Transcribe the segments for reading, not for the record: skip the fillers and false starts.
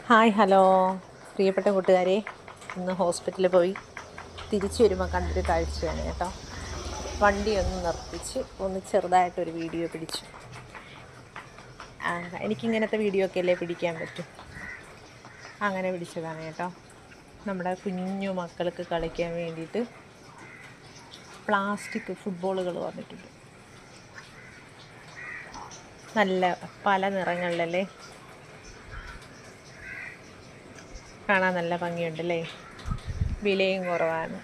Hi hello പ്രിയപ്പെട്ട കൂട്ടുകാരെ, ഇന്ന് ഹോസ്പിറ്റലിൽ പോയി തിരിച്ചു വരുമ്പോൾ കണ്ടൊരു കാഴ്ചയാണ് കേട്ടോ. വണ്ടി ഒന്ന് നിർത്തിച്ച് ഒന്ന് ചെറുതായിട്ടൊരു വീഡിയോ പിടിച്ചു. എനിക്കിങ്ങനത്തെ വീഡിയോ ഒക്കെ അല്ലേ പിടിക്കാൻ പറ്റും. അങ്ങനെ പിടിച്ചതാണ് കേട്ടോ. നമ്മുടെ കുഞ്ഞു മക്കൾക്ക് കളിക്കാൻ വേണ്ടിയിട്ട് പ്ലാസ്റ്റിക് ഫുട്ബോളുകൾ വന്നിട്ടുണ്ട്. നല്ല പല നിറങ്ങളിലല്ലേ, കാണാൻ നല്ല ഭംഗിയുണ്ടല്ലേ. വിലയും കുറവാണ്,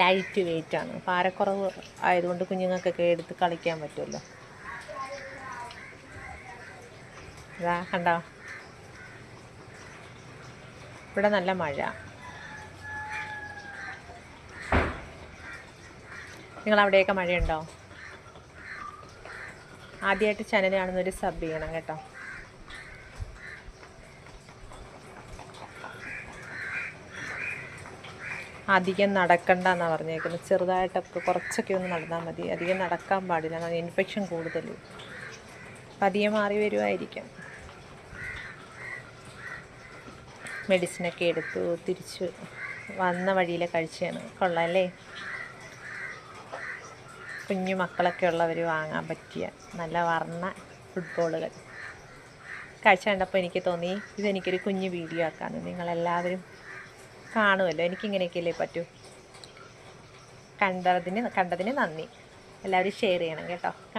ലൈറ്റ് വെയിറ്റാണ്. ഭാരക്കുറവ് ആയതുകൊണ്ട് കുഞ്ഞുങ്ങൾക്കൊക്കെ എടുത്ത് കളിക്കാൻ പറ്റുമല്ലോ. ഇതാ കണ്ടോ, ഇവിടെ നല്ല മഴ. നിങ്ങളവിടെയൊക്കെ മഴയുണ്ടോ? ആദ്യമായിട്ട് ചാനൽ കാണുന്നൊരു സബ് ചെയ്യണം കേട്ടോ. അധികം നടക്കണ്ട എന്നാണ് പറഞ്ഞേക്കുന്നത്. ചെറുതായിട്ടൊക്കെ കുറച്ചൊക്കെ ഒന്ന് നടന്നാൽ മതി, അധികം നടക്കാൻ പാടില്ല, ഇൻഫെക്ഷൻ കൂടുതൽ. പതിയെ മാറി വരുമായിരിക്കും. മെഡിസിനൊക്കെ എടുത്തു തിരിച്ച് വന്ന വഴിയിലെ കാഴ്ചയാണ്. കൊള്ളാമല്ലേ? കുഞ്ഞു മക്കളൊക്കെ ഉള്ളവർ വാങ്ങാൻ പറ്റിയ നല്ല വർണ്ണ ഫുട്ബോളുകൾ. കാഴ്ച കണ്ടപ്പോൾ എനിക്ക് തോന്നി ഇതെനിക്കൊരു കുഞ്ഞു വീഡിയോ ആക്കാമെന്ന്. നിങ്ങളെല്ലാവരും കാണുമല്ലോ, എനിക്കിങ്ങനെയൊക്കെയല്ലേ പറ്റൂ. കണ്ടതിന് നന്ദി. എല്ലാവരും ഷെയർ ചെയ്യണം കേട്ടോ.